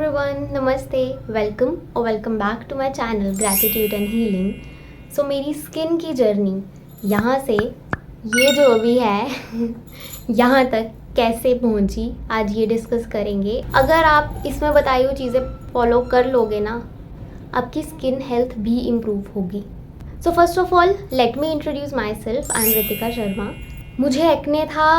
Everyone, नमस्ते, welcome और welcome back to my channel gratitude and healing. So मेरी skin की जर्नी यहाँ से ये जो अभी है यहाँ तक कैसे पहुँची, आज ये डिस्कस करेंगे। अगर आप इसमें बताई हुई चीज़ें फॉलो कर लोगे ना, आपकी स्किन हेल्थ भी इम्प्रूव होगी। So first of all let me introduce my self. I am Ritika Sharma. मुझे एक्ने था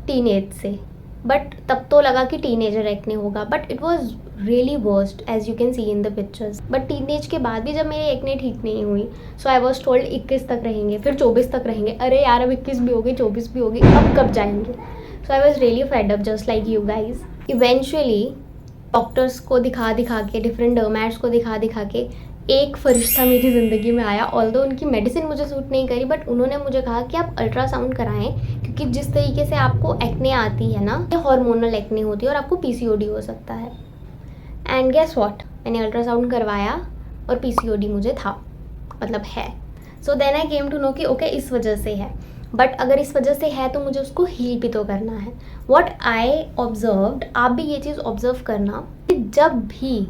टीनेज से, बट तब तो लगा कि टीनेजर एक्ने होगा, but it was really worst as you can see in the pictures. But teenage के बाद भी जब मेरी एक्ने ठीक नहीं हुई, सो आई वॉज टोल्ड 21 तक रहेंगे, फिर 24 तक रहेंगे। अरे यार, अब 21 भी हो गई, 24 भी होगी, अब कब जाएंगे? So I was really fed up just like you guys. Eventually doctors को दिखा दिखा के, डिफरेंट डर्मैट्स को दिखा दिखा के एक फरिश्ता मेरी ज़िंदगी में आया। ऑल्दो उनकी मेडिसिन मुझे सूट नहीं करी, बट उन्होंने मुझे कहा कि आप अल्ट्रासाउंड कराएं, क्योंकि जिस तरीके से आपको एक्ने आती है ना, ये हार्मोनल एक्ने होती है और आपको पीसीओडी हो सकता है। एंड गेस व्हाट, मैंने अल्ट्रासाउंड करवाया और पीसीओडी मुझे था, मतलब है। So then I came to know कि ओके, इस वजह से है। बट अगर इस वजह से है तो मुझे उसको हील भी तो करना है। व्हाट आई ऑब्जर्व्ड, आप भी ये चीज़ ऑब्जर्व करना कि जब भी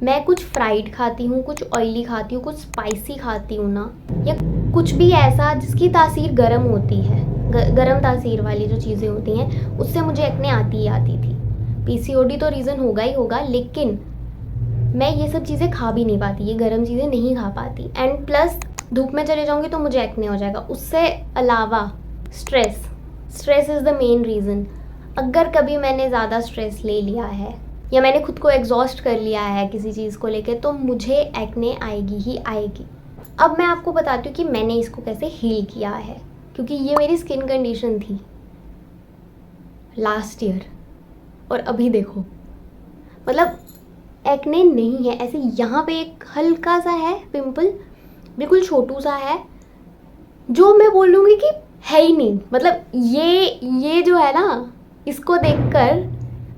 मैं कुछ फ्राइड खाती हूँ, कुछ ऑयली खाती हूँ, कुछ स्पाइसी खाती हूँ ना, या कुछ भी ऐसा जिसकी तासीर गर्म होती है, गर्म तासीर वाली जो चीज़ें होती हैं, उससे मुझे एक्ने आती ही आती थी। पीसीओडी तो रीज़न होगा ही होगा, लेकिन मैं ये सब चीज़ें खा भी नहीं पाती, ये गर्म चीज़ें नहीं खा पाती। एंड प्लस धूप में चले जाऊँगी तो मुझे एक्ने हो जाएगा। उससे अलावा stress is the main reason. अगर कभी मैंने ज़्यादा स्ट्रेस ले लिया है या मैंने खुद को एग्जॉस्ट कर लिया है किसी चीज़ को लेके, तो मुझे एक्ने आएगी ही आएगी। अब मैं आपको बताती हूँ कि मैंने इसको कैसे हील किया है, क्योंकि ये मेरी स्किन कंडीशन थी लास्ट ईयर, और अभी देखो, मतलब एक्ने नहीं है। ऐसे यहाँ पे एक हल्का सा है पिंपल, बिल्कुल छोटू सा है, जो मैं बोलूँगी कि है ही नहीं। मतलब ये जो है ना, इसको देखकर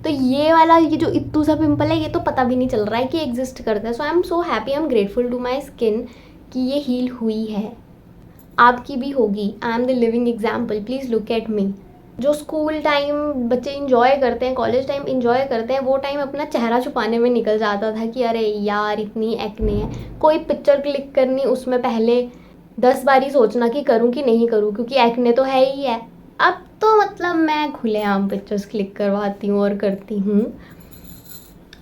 तो ये वाला, ये जो इत्तू सा पिंपल है, ये तो पता भी नहीं चल रहा है कि एग्जिस्ट करता है। So I am so happy, I am grateful to my skin कि ये हील हुई है। आपकी भी होगी। I am the living example, please look at me. जो स्कूल टाइम बच्चे इंजॉय करते हैं, कॉलेज टाइम इंजॉय करते हैं, वो टाइम अपना चेहरा छुपाने में निकल जाता था कि अरे यार इतनी एक्ने है। कोई पिक्चर क्लिक करनी, उसमें पहले 10 बारी सोचना कि करूँ कि नहीं करूँ, क्योंकि एक्ने तो है ही है। अब तो मतलब मैं खुलेआम पिक्चर्स क्लिक करवाती हूँ और करती हूँ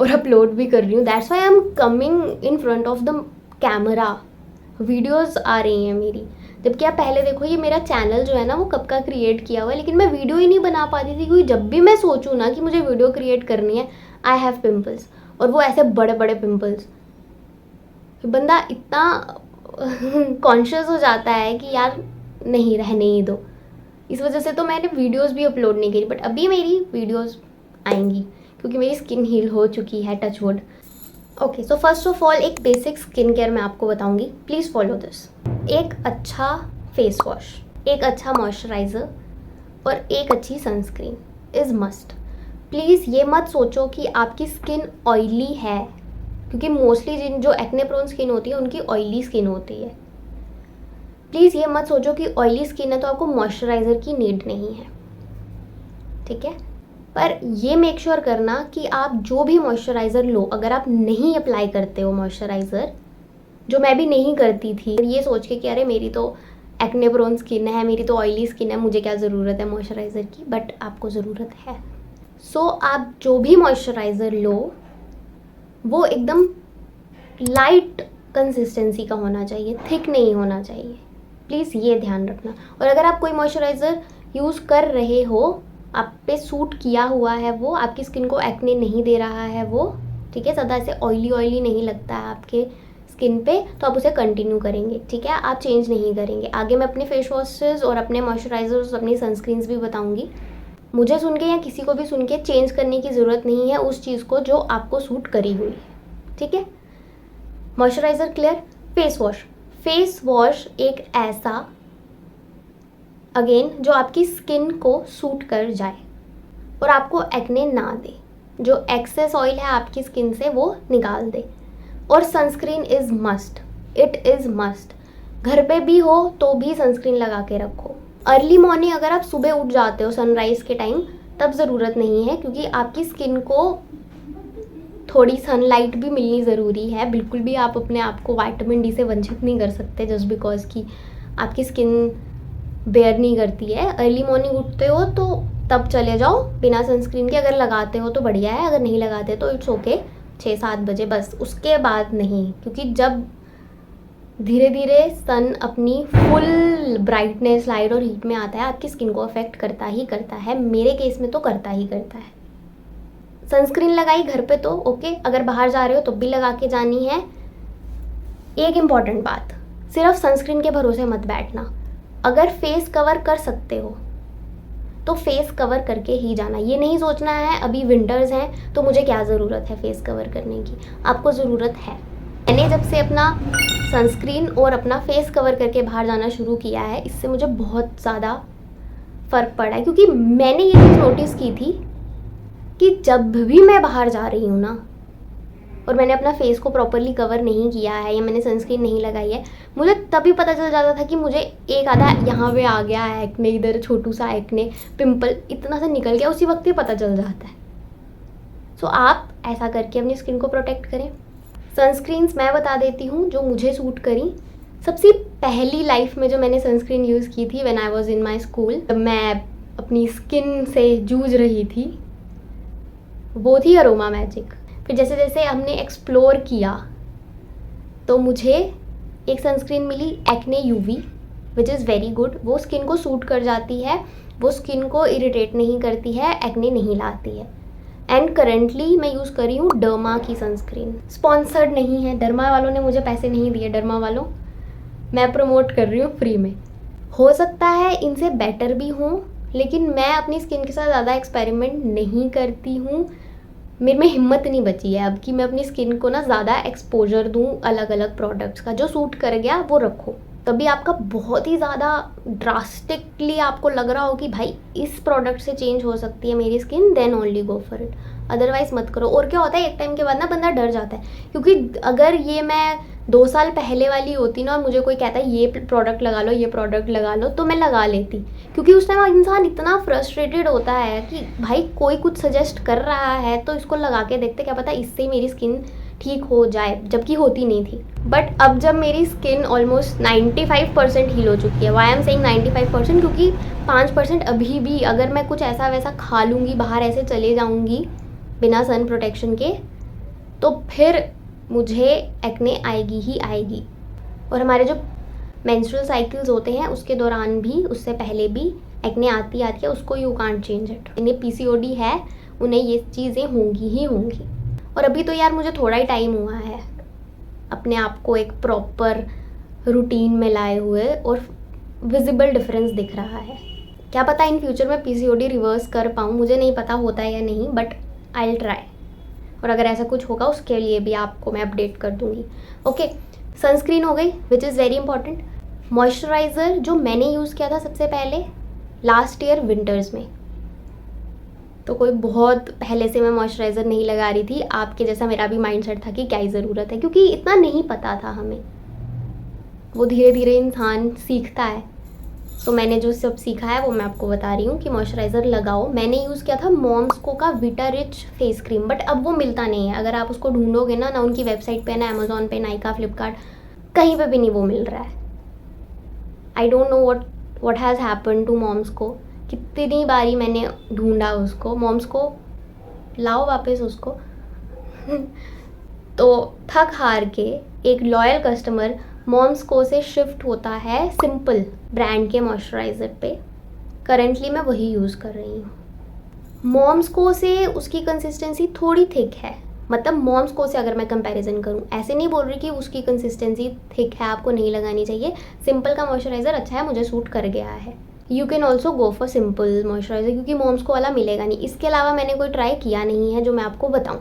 और अपलोड भी कर रही हूँ। That's why I am coming in front of the camera, videos आ रही हैं मेरी। जबकि आप पहले देखो, ये मेरा चैनल जो है ना, वो कब का क्रिएट किया हुआ है, लेकिन मैं वीडियो ही नहीं बना पाती थी, क्योंकि जब भी मैं सोचूँ ना कि मुझे वीडियो क्रिएट करनी है, आई हैव पिम्पल्स, और वो ऐसे बड़े बड़े पिम्पल्स। बंदा इतना कॉन्शियस हो जाता है कि यार नहीं, रहने ही दो। इस वजह से तो मैंने वीडियोस भी अपलोड नहीं करी, बट अभी मेरी वीडियोस आएंगी क्योंकि मेरी स्किन हील हो चुकी है, touch wood. Okay, so first of all एक बेसिक स्किन केयर मैं आपको बताऊंगी, प्लीज़ फॉलो दिस। एक अच्छा फेस वॉश, एक अच्छा मॉइस्चराइज़र और एक अच्छी सनस्क्रीन इज़ मस्ट। प्लीज़ ये मत सोचो कि आपकी स्किन ऑयली है, क्योंकि मोस्टली जो एक्ने प्रोन स्किन होती है उनकी ऑयली स्किन होती है। प्लीज़ ये मत सोचो कि ऑयली स्किन है तो आपको मॉइस्चराइज़र की नीड नहीं है, ठीक है? पर ये मेक श्योर करना कि आप जो भी मॉइस्चराइज़र लो, अगर आप नहीं अप्लाई करते हो मॉइस्चराइज़र, जो मैं भी नहीं करती थी, ये सोच के कि अरे मेरी तो एक्ने प्रोन स्किन है, मेरी तो ऑयली स्किन है, मुझे क्या ज़रूरत है मॉइस्चराइज़र की, बट आपको ज़रूरत है। सो आप जो भी मॉइस्चराइज़र लो, वो एकदम लाइट कंसिस्टेंसी का होना चाहिए, थिक नहीं होना चाहिए। प्लीज़ ये ध्यान रखना। और अगर आप कोई मॉइस्चराइज़र यूज़ कर रहे हो, आप पे सूट किया हुआ है, वो आपकी स्किन को एक्ने नहीं दे रहा है, वो ठीक है, ज़्यादा ऐसे ऑयली नहीं लगता है आपके स्किन पे, तो आप उसे कंटिन्यू करेंगे, ठीक है? आप चेंज नहीं करेंगे। आगे मैं अपने फेस वॉशेस और अपने मॉइस्चराइजर्स, अपनी सनस्क्रीन्स भी बताऊँगी। मुझे सुन के या किसी को भी सुन के चेंज करने की ज़रूरत नहीं है उस चीज़ को जो आपको सूट करी हुई है, ठीक है? Moisturiser clear. फेस वॉश एक ऐसा, अगेन, जो आपकी स्किन को सूट कर जाए और आपको एक्ने ना दे, जो एक्सेस ऑयल है आपकी स्किन से वो निकाल दे। और sunscreen is must, it is must. घर पे भी हो तो भी सनस्क्रीन लगा के रखो। अर्ली मॉर्निंग अगर आप सुबह उठ जाते हो सनराइज़ के टाइम, तब ज़रूरत नहीं है, क्योंकि आपकी स्किन को थोड़ी सनलाइट भी मिलनी ज़रूरी है। बिल्कुल भी आप अपने आप को विटामिन डी से वंचित नहीं कर सकते जस्ट बिकॉज कि आपकी स्किन बेयर नहीं करती है। अर्ली मॉर्निंग उठते हो तो तब चले जाओ बिना सनस्क्रीन के, अगर लगाते हो तो बढ़िया है, अगर नहीं लगाते तो इट्स ओके 6-7 बजे बस, उसके बाद नहीं। क्योंकि जब धीरे धीरे सन अपनी फुल ब्राइटनेस, लाइट और हीट में आता है, आपकी स्किन को अफेक्ट करता ही करता है। मेरे केस में तो करता ही करता है। सनस्क्रीन लगाई घर पे तो ओके, अगर बाहर जा रहे हो तो भी लगा के जानी है। एक इम्पॉर्टेंट बात, सिर्फ सनस्क्रीन के भरोसे मत बैठना। अगर फेस कवर कर सकते हो तो फेस कवर करके ही जाना। ये नहीं सोचना है अभी विंटर्स हैं तो मुझे क्या ज़रूरत है फेस कवर करने की, आपको ज़रूरत है। मैंने जब से अपना सनस्क्रीन और अपना फेस कवर करके बाहर जाना शुरू किया है, इससे मुझे बहुत ज़्यादा फ़र्क पड़ा है। क्योंकि मैंने ये चीज़ नोटिस की थी कि जब भी मैं बाहर जा रही हूँ ना और मैंने अपना फेस को प्रॉपरली कवर नहीं किया है या मैंने सनस्क्रीन नहीं लगाई है, मुझे तभी पता चल जाता था कि मुझे एक आधा यहाँ पे आ गया है एक्ने, इधर छोटू सा एक्ने, पिंपल इतना सा निकल गया, उसी वक्त ही पता चल जाता है। सो आप ऐसा करके अपनी स्किन को प्रोटेक्ट करें। सनस्क्रीन्स मैं बता देती हूँ जो मुझे सूट करी। सबसे पहली लाइफ में जो मैंने सनस्क्रीन यूज़ की थी when I was in my school, जब मैं अपनी स्किन से जूझ रही थी, वो थी अरोमा मैजिक। फिर जैसे जैसे हमने एक्सप्लोर किया तो मुझे एक सनस्क्रीन मिली acne UV, which is very good. वो स्किन को सूट कर जाती है, वो स्किन को इरिटेट नहीं करती है, एक्ने नहीं लाती है। एंड करेंटली मैं यूज़ कर रही हूँ डर्मा की सनस्क्रीन। स्पॉन्सर्ड नहीं है, डर्मा वालों ने मुझे पैसे नहीं दिए। डर्मा वालों, मैं प्रमोट कर रही हूँ फ्री में। हो सकता है इनसे बेटर भी हों, लेकिन मैं अपनी स्किन के साथ ज़्यादा एक्सपेरिमेंट नहीं करती हूँ। मेरे में हिम्मत नहीं बची है अब कि मैं अपनी स्किन को ना ज़्यादा एक्सपोजर दूँ अलग अलग प्रोडक्ट्स का। जो सूट कर गया वो रखो। तभी आपका बहुत ही ज़्यादा ड्रास्टिकली आपको लग रहा हो कि भाई इस प्रोडक्ट से चेंज हो सकती है मेरी skin, then only go for it, otherwise मत करो। और क्या होता है, एक टाइम के बाद ना बंदा डर जाता है। क्योंकि अगर ये मैं 2 साल पहले वाली होती ना और मुझे कोई कहता है ये प्रोडक्ट लगा लो, ये प्रोडक्ट लगा लो, तो मैं लगा लेती। क्योंकि उस टाइम इंसान इतना फ्रस्ट्रेटेड होता है कि भाई कोई कुछ सजेस्ट कर रहा है तो इसको लगा के देखते, क्या पता इससे मेरी स्किन ठीक हो जाए, जबकि होती नहीं थी। बट अब जब मेरी स्किन ऑलमोस्ट 95% हील हो चुकी है, वाई एम सेइंग 95%, क्योंकि 5% अभी भी अगर मैं कुछ ऐसा वैसा खा लूँगी, बाहर ऐसे चले जाऊँगी बिना सन प्रोटेक्शन के, तो फिर मुझे एक्ने आएगी ही आएगी। और हमारे जो मेंस्ट्रुअल साइकिल्स होते हैं उसके दौरान भी, उससे पहले भी एक्ने आती है, उसको यू कांट चेंज इट। इन्हें पीसीओडी है, उन्हें ये चीज़ें होंगी ही होंगी। और अभी तो यार मुझे थोड़ा ही टाइम हुआ है अपने आप को एक प्रॉपर रूटीन में लाए हुए, और विजिबल डिफरेंस दिख रहा है। क्या पता इन फ्यूचर में पीसीओडी रिवर्स कर पाऊँ, मुझे नहीं पता होता है या नहीं, बट आई विल ट्राई। और अगर ऐसा कुछ होगा उसके लिए भी आपको मैं अपडेट कर दूँगी। ओके, सनस्क्रीन हो गई विच इज़ वेरी इंपॉर्टेंट। मॉइस्चराइज़र जो मैंने यूज़ किया था सबसे पहले लास्ट ईयर विंटर्स में, तो कोई बहुत पहले से मैं मॉइस्चराइज़र नहीं लगा रही थी। आपके जैसा मेरा भी माइंडसेट था कि क्या ही ज़रूरत है, क्योंकि इतना नहीं पता था हमें। वो धीरे धीरे इंसान सीखता है। तो मैंने जो सब सीखा है वो मैं आपको बता रही हूँ कि मॉइस्चराइज़र लगाओ। मैंने यूज़ किया था मॉम्सको का विटा रिच फेस क्रीम, बट अब वो मिलता नहीं है। अगर आप उसको ढूंढोगे ना उनकी वेबसाइट पे, ना अमेज़ॉन पे, नाइका, फ्लिपकार्ट, कहीं पे भी नहीं वो मिल रहा है। I don't know what has happen to मॉम्सको। कितनी बारी मैंने ढूंढा उसको, मॉम्सको लाओ वापस उसको। तो थक हार के एक लॉयल कस्टमर मॉम्सको से शिफ्ट होता है सिंपल ब्रांड के मॉइस्चराइज़र पे। करेंटली मैं वही यूज़ कर रही हूँ। मॉम्सको से उसकी कंसिस्टेंसी थोड़ी थिक है, मतलब मॉम्सको से अगर मैं कंपैरिजन करूँ, ऐसे नहीं बोल रही कि उसकी कंसिस्टेंसी थिक है, आपको नहीं लगानी चाहिए। सिंपल का मॉइस्चराइज़र अच्छा है, मुझे सूट कर गया है। You can also go for simple moisturiser, क्योंकि मॉम्सको वाला मिलेगा नहीं। इसके अलावा मैंने कोई ट्राई किया नहीं है जो मैं आपको बताऊँ।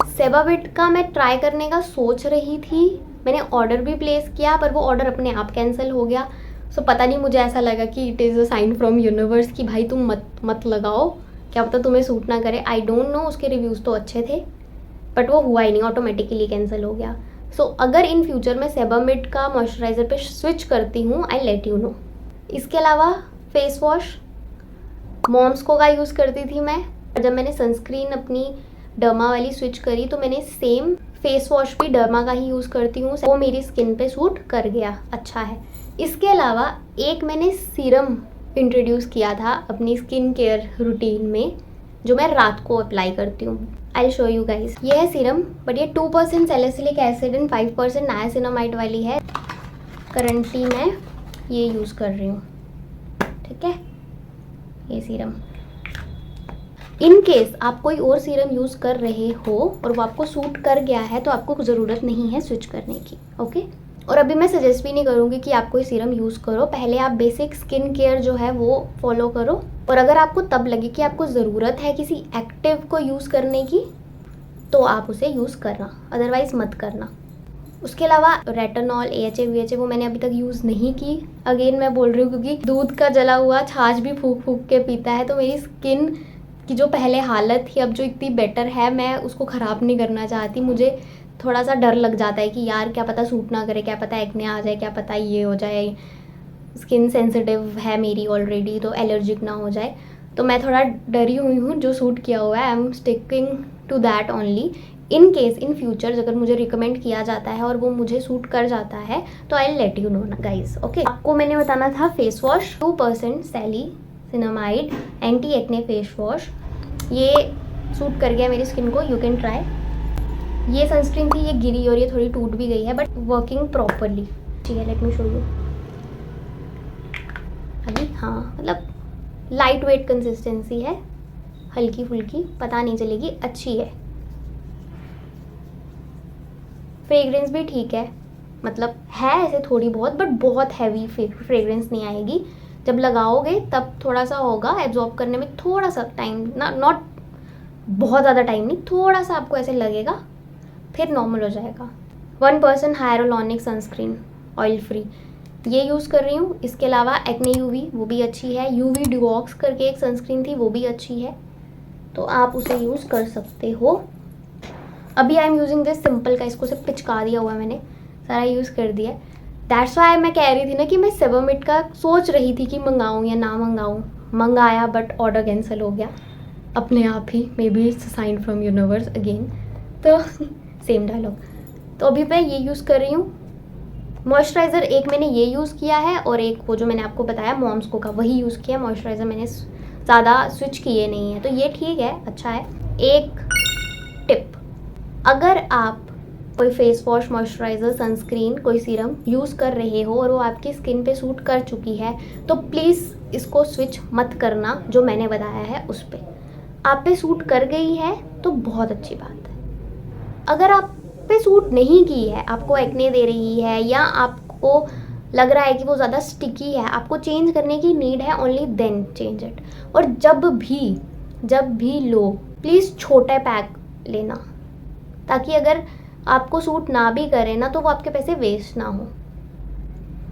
सेबाविट का मैं ट्राई करने का सोच रही थी, मैंने ऑर्डर भी प्लेस किया, पर वो ऑर्डर अपने आप कैंसिल हो गया। सो पता नहीं, मुझे ऐसा लगा कि it is a sign from universe कि भाई तुम मत लगाओ, क्या पता तुम्हें सूट ना करे। आई डोंट नो, उसके रिव्यूज़ तो अच्छे थे बट वो हुआ ही नहीं, ऑटोमेटिकली कैंसिल हो गया। सो अगर इन फ्यूचर मैं सेबामिड का मॉइस्चराइज़र पे स्विच करती हूँ, आई लेट यू नो। इसके अलावा फेस वॉश मॉम्सको का यूज़ करती थी मैं। जब मैंने सनस्क्रीन अपनी डर्मा वाली स्विच करी तो मैंने सेम फेस वॉश भी डर्मा का ही यूज़ करती हूँ, वो मेरी स्किन पे सूट कर गया, अच्छा है। इसके अलावा एक मैंने सीरम इंट्रोड्यूस किया था अपनी स्किन केयर रूटीन में, जो मैं रात को अप्लाई करती हूँ। I show you guys. ये है सीरम, बट ये 2% सैलिसिलिक एसिड एंड 5% नायासिनामाइड वाली है। करंटली मैं ये यूज़ कर रही हूँ, ठीक है, ये सीरम। इन केस आप कोई और सीरम यूज़ कर रहे हो और वो आपको सूट कर गया है तो आपको ज़रूरत नहीं है स्विच करने की, ओके। और अभी मैं सजेस्ट भी नहीं करूँगी कि आप कोई सीरम यूज़ करो, पहले आप बेसिक स्किन केयर जो है वो फॉलो करो, और अगर आपको तब लगे कि आपको ज़रूरत है किसी एक्टिव को यूज़ करने की तो आप उसे यूज़ करना, अदरवाइज़ मत करना। उसके अलावा रेटिनॉल, AHA, VHA वो मैंने अभी तक यूज़ नहीं की। अगेन मैं बोल रही हूँ क्योंकि दूध का जला हुआ छाछ भी फूक फूक के पीता है, तो मेरी स्किन की जो पहले हालत थी अब जो इतनी बेटर है, मैं उसको ख़राब नहीं करना चाहती। मुझे थोड़ा सा डर लग जाता है कि यार क्या पता सूट ना करे, क्या पता एक्ने आ जाए, क्या पता ये हो जाए, स्किन सेंसिटिव है मेरी ऑलरेडी तो एलर्जिक ना हो जाए। तो मैं थोड़ा डरी हुई हूँ, जो सूट किया हुआ है I am sticking to that only. In case in future अगर मुझे रिकमेंड किया जाता है और वो मुझे सूट कर जाता है तो आई लेट यू नो ना गाइज, ओके। आपको मैंने बताना था फेस वॉश 2% सैलिसिनामाइड एंटी एक्ने फेस वॉश, ये सूट कर गया मेरी स्किन को, यू कैन ट्राई। ये सनस्क्रीन थी, ये गिरी और ये थोड़ी टूट भी गई है बट वर्किंग प्रॉपरली, ठीक है, लेट मी शो यू। अभी हाँ, मतलब लाइट वेट कंसिस्टेंसी है, हल्की फुल्की, पता नहीं चलेगी, अच्छी है। फ्रेग्रेंस भी ठीक है, मतलब है ऐसे थोड़ी बहुत, बट बहुत हैवी फ्रेग्रेंस नहीं आएगी। जब लगाओगे तब थोड़ा सा होगा एब्जॉर्ब करने में, थोड़ा सा टाइम ना, नॉट बहुत ज़्यादा टाइम नहीं, थोड़ा सा आपको ऐसे लगेगा, फिर नॉर्मल हो जाएगा। 1% हायरोलॉनिक सनस्क्रीन ऑयल फ्री, ये यूज़ कर रही हूँ। इसके अलावा एक्ने यूवी वो भी अच्छी है, यूवी डिवॉक्स करके एक सनस्क्रीन थी वो भी अच्छी है, तो आप उसे यूज़ कर सकते हो। अभी I am using this simple का, इसको सिर्फ पिचका दिया हुआ है मैंने, सारा यूज़ कर दिया। दैट्स वाई मैं कह रही थी ना कि मैं सेबोमेट का सोच रही थी कि मंगाऊँ या ना मंगाऊँ, मंगाया बट ऑर्डर कैंसिल हो गया अपने आप ही, may be it's sign from universe again, तो सेम डायलॉग। तो अभी मैं ये यूज़ कर रही हूँ मॉइस्चराइज़र, एक मैंने ये यूज़ किया है और एक वो जो मैंने आपको बताया मॉम्सको का वही यूज़ किया। मॉइस्चराइज़र मैंने ज़्यादा स्विच किए नहीं है, तो ये ठीक है, अच्छा है। एक टिप, अगर आप कोई फेस वॉश, मॉइस्चराइज़र, सनस्क्रीन, कोई सीरम यूज़ कर रहे हो और वो आपकी स्किन पे सूट कर चुकी है तो प्लीज़ इसको स्विच मत करना, जो मैंने बताया है उस पर। आप पे सूट कर गई है तो बहुत अच्छी बात है। अगर आप पे सूट नहीं की है, आपको एक्ने दे रही है या आपको लग रहा है कि वो ज़्यादा स्टिकी है, आपको चेंज करने की नीड है, ओनली देन चेंज इट। और जब भी लो प्लीज़ छोटे पैक लेना, ताकि अगर आपको सूट ना भी करे ना तो वो आपके पैसे वेस्ट ना हो।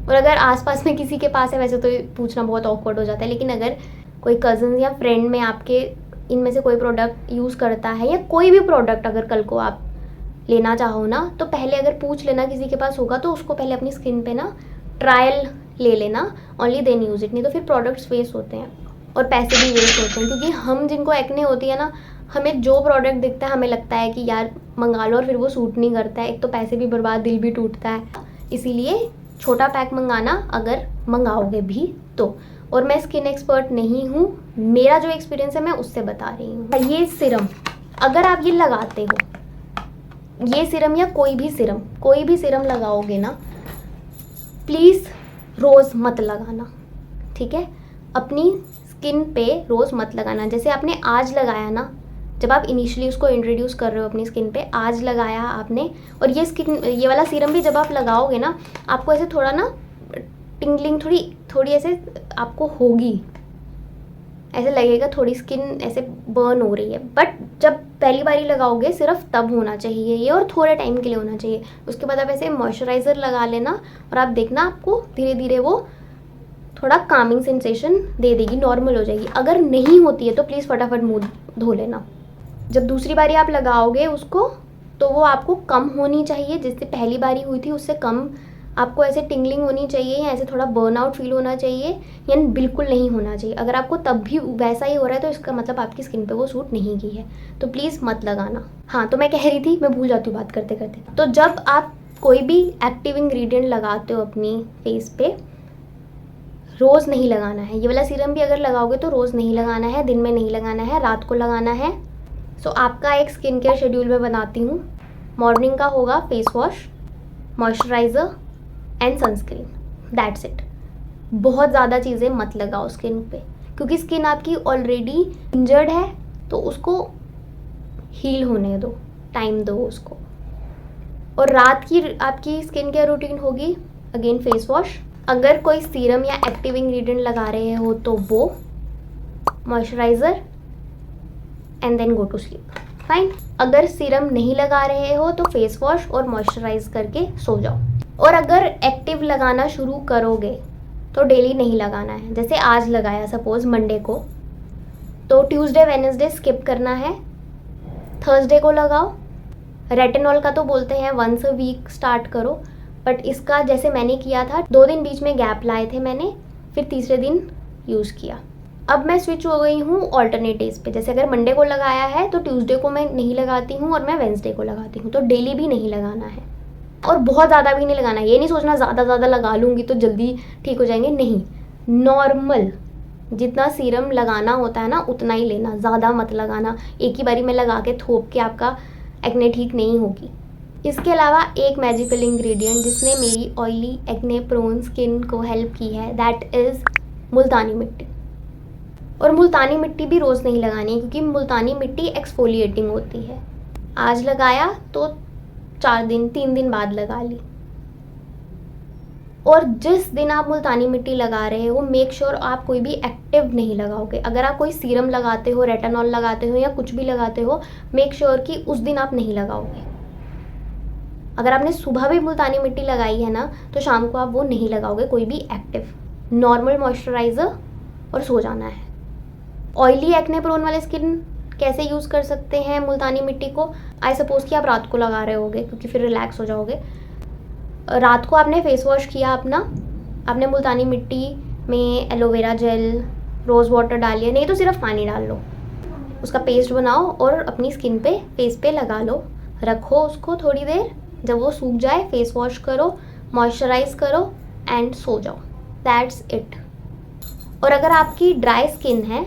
और अगर आसपास में किसी के पास है, वैसे तो पूछना बहुत ऑकवर्ड हो जाता है, लेकिन अगर कोई कज़न या फ्रेंड में आपके इनमें से कोई प्रोडक्ट यूज़ करता है या कोई भी प्रोडक्ट अगर कल को आप लेना चाहो ना, तो पहले अगर पूछ लेना किसी के पास होगा तो उसको पहले अपनी स्किन पे ना ट्रायल ले लेना, ओनली देन यूज़ इट, नहीं तो फिर प्रोडक्ट्स वेस्ट होते हैं और पैसे भी वेस्ट होते हैं। क्योंकि हम जिनको एक्ने होती है ना, हमें जो प्रोडक्ट दिखता है हमें लगता है कि यार मंगा लो और फिर वो सूट नहीं करता है, एक तो पैसे भी बर्बाद, दिल भी टूटता है। इसीलिए छोटा पैक मंगाना अगर मंगाओगे भी तो। और मैं स्किन एक्सपर्ट नहीं हूँ, मेरा जो एक्सपीरियंस है मैं उससे बता रही हूँ। ये सिरम अगर आप ये लगाते हो, ये सिरम या कोई भी सिरम लगाओगे ना, प्लीज़ रोज़ मत लगाना, ठीक है। अपनी स्किन पे रोज़ मत लगाना। जैसे आपने आज लगाया ना, जब आप इनिशियली उसको इंट्रोड्यूस कर रहे हो अपनी स्किन पे, आज लगाया आपने, और ये वाला सीरम भी जब आप लगाओगे ना, आपको ऐसे थोड़ा ना टिंगलिंग थोड़ी ऐसे आपको होगी, ऐसे लगेगा थोड़ी स्किन ऐसे बर्न हो रही है। बट जब पहली बारी लगाओगे सिर्फ तब होना चाहिए ये, और थोड़े टाइम के लिए होना चाहिए। उसके बाद आप ऐसे मॉइस्चराइज़र लगा लेना और आप देखना आपको धीरे धीरे वो थोड़ा कामिंग सेंसेशन दे देगी, नॉर्मल हो जाएगी। अगर नहीं होती है तो प्लीज़ फटाफट मुँह धो लेना। जब दूसरी बारी आप लगाओगे उसको तो वो आपको कम होनी चाहिए, जिससे पहली बारी हुई थी उससे कम आपको ऐसे टिंगलिंग होनी चाहिए या ऐसे थोड़ा बर्नआउट फील होना चाहिए, या बिल्कुल नहीं होना चाहिए। अगर आपको तब भी वैसा ही हो रहा है तो इसका मतलब आपकी स्किन पे वो सूट नहीं की है, तो प्लीज़ मत लगाना। हाँ, तो मैं कह रही थी, मैं भूल जाती हूँ बात करते करते। तो जब आप कोई भी एक्टिव इंग्रेडिएंट लगाते हो अपनी फेस पे, रोज़ नहीं लगाना है। ये वाला सीरम भी अगर लगाओगे तो रोज़ नहीं लगाना है, दिन में नहीं लगाना है, रात को लगाना है। सो आपका एक स्किन केयर शेड्यूल मैं बनाती हूँ। मॉर्निंग का होगा face wash, moisturiser and sunscreen, that's it. बहुत ज़्यादा चीज़ें मत लगाओ स्किन पे, क्योंकि स्किन आपकी ऑलरेडी इंजर्ड है, तो उसको हील होने दो, टाइम दो उसको। और रात की आपकी स्किन केयर रूटीन होगी अगेन फेस वॉश। अगर कोई सीरम या एक्टिव इंग्रेडिएंट लगा रहे हो तो वो, moisturiser and then go to sleep, fine. अगर सीरम नहीं लगा रहे हो तो फेस वॉश और मॉइस्चराइज करके सो जाओ। और अगर एक्टिव लगाना शुरू करोगे तो डेली नहीं लगाना है। जैसे आज लगाया सपोज मंडे को, तो ट्यूसडे वेडनेसडे स्किप करना है, थर्सडे को लगाओ। रेटिनॉल का तो बोलते हैं वंस अ वीक स्टार्ट करो, बट इसका जैसे मैंने किया था 2 दिन बीच में गैप लाए थे मैंने, फिर तीसरे दिन यूज़ किया। अब मैं स्विच हो गई हूँ ऑल्टरनेट डेज पे। जैसे अगर मंडे को लगाया है तो ट्यूसडे को मैं नहीं लगाती हूँ और मैं वेंसडे को लगाती हूँ, तो डेली भी नहीं लगाना है और बहुत ज़्यादा भी नहीं लगाना। ये नहीं सोचना ज़्यादा लगा लूँगी तो जल्दी ठीक हो जाएंगे, नहीं। नॉर्मल जितना सीरम लगाना होता है ना उतना ही लेना, ज़्यादा मत लगाना। एक ही बारी में लगा के थोप के आपका एक्ने ठीक नहीं होगी। इसके अलावा एक मैजिकल इंग्रेडिएंट जिसने मेरी ऑयली एक्ने प्रोन स्किन को हेल्प की है, दैट इज़ मुल्तानी मिट्टी। और मुल्तानी मिट्टी भी रोज़ नहीं लगानी है, क्योंकि मुल्तानी मिट्टी एक्सफोलिएटिंग होती है। आज लगाया तो 3 दिन बाद लगा ली। और जिस दिन आप मुल्तानी मिट्टी लगा रहे हो, मेक श्योर आप कोई भी एक्टिव नहीं लगाओगे। अगर आप कोई सीरम लगाते हो, रेटानॉल लगाते हो या कुछ भी लगाते हो, मेक श्योर कि उस दिन आप नहीं लगाओगे। अगर आपने सुबह भी मुल्तानी मिट्टी लगाई है ना, तो शाम को आप वो नहीं लगाओगे कोई भी एक्टिव। नॉर्मल मॉइस्चराइज़र और सो जाना है। ऑयली एक्ने प्रोन वाले स्किन कैसे यूज़ कर सकते हैं मुल्तानी मिट्टी को? आई सपोज कि आप रात को लगा रहे होगे क्योंकि फिर रिलैक्स हो जाओगे। रात को आपने फेस वॉश किया अपना, आपने मुल्तानी मिट्टी में एलोवेरा जेल, रोज़ वाटर डालिए, नहीं तो सिर्फ पानी डाल लो, उसका पेस्ट बनाओ और अपनी स्किन पे, फेस पे लगा लो। रखो उसको थोड़ी देर, जब वो सूख जाए फेस वॉश करो, मॉइस्चराइज करो एंड सो जाओ, दैट्स इट। और अगर आपकी ड्राई स्किन है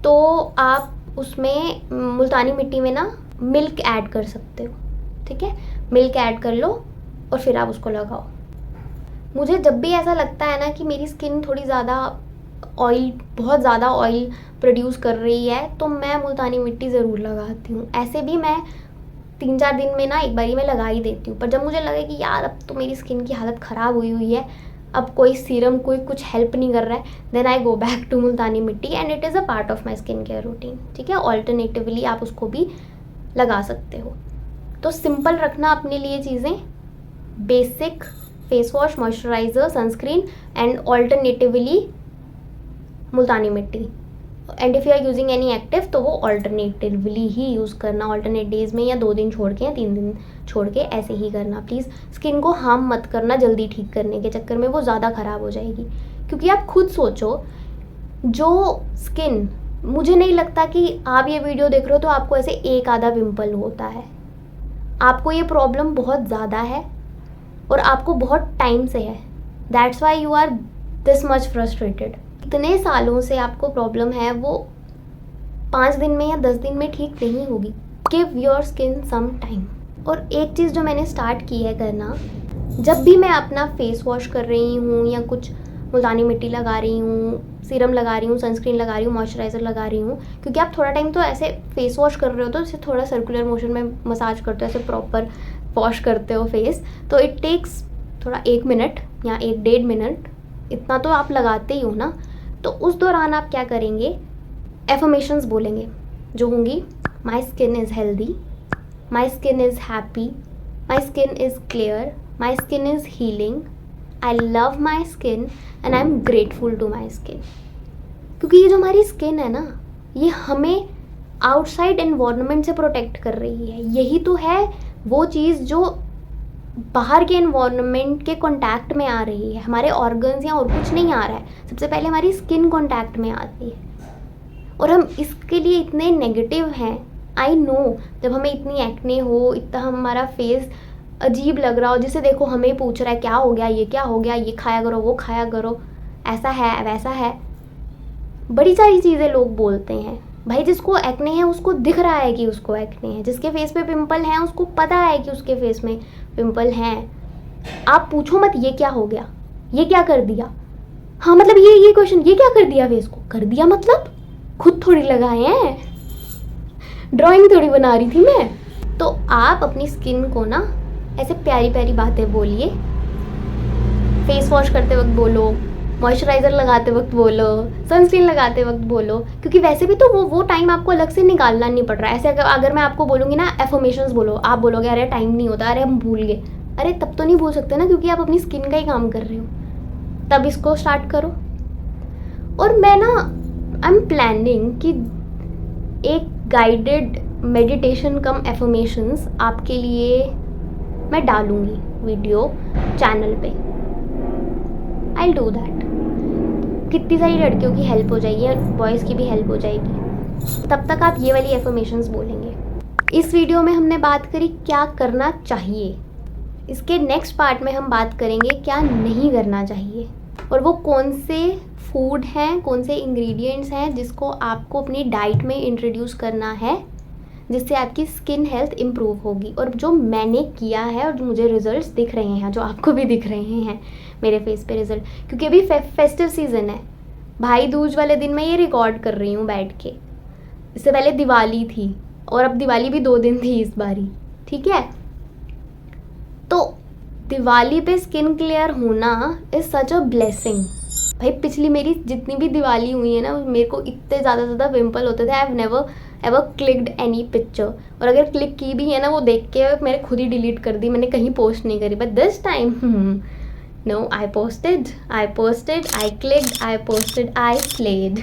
तो आप उसमें मुल्तानी मिट्टी में ना मिल्क ऐड कर सकते हो, ठीक है? मिल्क ऐड कर लो और फिर आप उसको लगाओ। मुझे जब भी ऐसा लगता है ना कि मेरी स्किन थोड़ी ज़्यादा ऑयल, बहुत ज़्यादा ऑयल प्रोड्यूस कर रही है, तो मैं मुल्तानी मिट्टी ज़रूर लगाती हूँ। ऐसे भी मैं 3-4 दिन में ना एक बारी मैं लगा ही देती हूँ। पर जब मुझे लगे कि यार अब तो मेरी स्किन की हालत ख़राब हुई है, अब कोई सीरम कोई कुछ हेल्प नहीं कर रहा है, then I go back to Multani mitti and it is a part of my skin care routine, ठीक है? ऑल्टरनेटिवली आप उसको भी लगा सकते हो। तो सिंपल रखना अपने लिए चीज़ें, basic face wash, moisturiser, sunscreen and alternatively Multani mitti. And if you are using any active तो वो ऑल्टरनेटिवली ही यूज़ करना, ऑल्टरनेट डेज में, या 2 दिन छोड़ के या 3 दिन छोड़ के, ऐसे ही करना। प्लीज़ स्किन को हार्म मत करना जल्दी ठीक करने के चक्कर में, वो ज़्यादा ख़राब हो जाएगी। क्योंकि आप खुद सोचो, जो स्किन, मुझे नहीं लगता कि आप ये वीडियो देख रहे हो तो आपको ऐसे एक आधा पिंपल होता है। आपको ये प्रॉब्लम बहुत ज़्यादा है और आपको बहुत टाइम से है, that's why you are this much frustrated. इतने सालों से आपको प्रॉब्लम है, वो 5 दिन में या 10 दिन में ठीक नहीं होगी। Give your skin some time. और एक चीज़ जो मैंने स्टार्ट की है करना, जब भी मैं अपना फेस वॉश कर रही हूँ या कुछ मुल्तानी मिट्टी लगा रही हूँ, सीरम लगा रही हूँ, सनस्क्रीन लगा रही हूँ, मॉइस्चराइज़र लगा रही हूँ, क्योंकि आप थोड़ा टाइम तो ऐसे फेस वॉश कर रहे हो तो इसे थोड़ा सर्कुलर मोशन में मसाज करते हो, ऐसे प्रॉपर वॉश करते हो फेस, तो इट टेक्स थोड़ा 1 मिनट या 1-1.5 मिनट, इतना तो आप लगाते ही हो ना। तो उस दौरान आप क्या करेंगे, एफर्मेशंस बोलेंगे जो होंगी, my skin is healthy, my skin is happy, my skin is clear, my skin is healing, I love my skin and I am grateful to my skin. क्योंकि ये जो हमारी स्किन है ना, ये हमें आउटसाइड एनवायरनमेंट से प्रोटेक्ट कर रही है। यही तो है वो चीज़ जो बाहर के एनवायरनमेंट के कांटेक्ट में आ रही है, हमारे ऑर्गन्स या और कुछ नहीं आ रहा है, सबसे पहले हमारी स्किन कांटेक्ट में आती है। और हम इसके लिए इतने नेगेटिव हैं। आई नो, जब हमें इतनी एक्ने हो, इतना हमारा फेस अजीब लग रहा हो, जिसे देखो हमें पूछ रहा है क्या हो गया, ये क्या हो गया, ये खाया करो, वो खाया करो, ऐसा है वैसा है, बड़ी सारी चीज़ें लोग बोलते हैं। भाई जिसको एक्ने है उसको दिख रहा है कि उसको एक्ने है, जिसके फेस पे पिंपल हैं उसको पता है कि उसके फेस में पिंपल हैं। आप पूछो मत ये क्या हो गया, ये क्या कर दिया। हाँ मतलब ये क्वेश्चन, ये क्या कर दिया फेस को, कर दिया मतलब खुद थोड़ी लगाए हैं, ड्राइंग थोड़ी बना रही थी मैं। तो आप अपनी स्किन को ना ऐसे प्यारी प्यारी बातें बोलिए, फेस वॉश करते वक्त बोलो, मॉइस्चराइज़र लगाते वक्त बोलो, सनस्क्रीन लगाते वक्त बोलो, क्योंकि वैसे भी तो वो टाइम आपको अलग से निकालना नहीं पड़ रहा है। ऐसे अगर मैं आपको बोलूँगी ना एफर्मेशंस बोलो, आप बोलोगे अरे टाइम नहीं होता, अरे हम भूल गए। अरे तब तो नहीं भूल सकते ना, क्योंकि आप अपनी स्किन का ही काम कर रहे हो। तब इसको स्टार्ट करो। और मैं ना आई एम प्लानिंग कि एक गाइडेड मेडिटेशन कम एफर्मेशंस आपके लिए मैं डालूँगी वीडियो चैनल पे। I do that. कितनी सारी लड़कियों की हेल्प हो जाएगी और बॉयज़ की भी हेल्प हो जाएगी। तब तक आप ये वाली एफर्मेशंस बोलेंगे। इस वीडियो में हमने बात करी क्या करना चाहिए। इसके नेक्स्ट पार्ट में हम बात करेंगे क्या नहीं करना चाहिए, और वो कौन से फूड हैं, कौन से इंग्रेडिएंट्स हैं जिसको आपको अपनी डाइट में इंट्रोड्यूस करना है, जिससे आपकी स्किन हेल्थ इम्प्रूव होगी। और जो मैंने किया है और जो मुझे रिजल्ट्स दिख रहे हैं, जो आपको भी दिख रहे हैं मेरे फेस पे रिजल्ट, क्योंकि अभी फेस्टिव सीज़न है, भाई दूज वाले दिन मैं ये रिकॉर्ड कर रही हूँ बैठ के। इससे पहले दिवाली थी और अब दिवाली भी 2 दिन थी इस बारी, ठीक है। तो दिवाली पे स्किन क्लियर होना इज़ सच अ ब्लेसिंग। भाई पिछली मेरी जितनी भी दिवाली हुई है ना, मेरे को इतने ज़्यादा पिंपल होते थे। I have never ever clicked any picture, और अगर क्लिक की भी है ना वो देख के मैंने खुद ही डिलीट कर दी, मैंने कहीं पोस्ट नहीं करी। But this time no, I posted, I clicked, I posted, I slayed.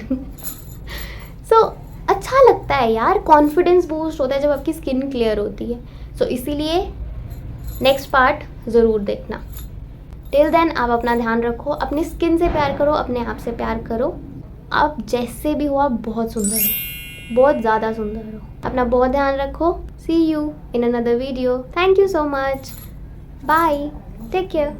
सो अच्छा लगता है यार, कॉन्फिडेंस बूस्ट होता है जब आपकी स्किन क्लियर होती है। सो इसीलिए नेक्स्ट पार्ट ज़रूर देखना। टिल देन आप अपना ध्यान रखो, अपनी स्किन से प्यार करो, अपने आप से प्यार करो। आप जैसे भी हो आप बहुत सुंदर हो, बहुत ज़्यादा सुंदर हो। अपना बहुत ध्यान रखो। See you in another video. Thank you so much. Bye, take care.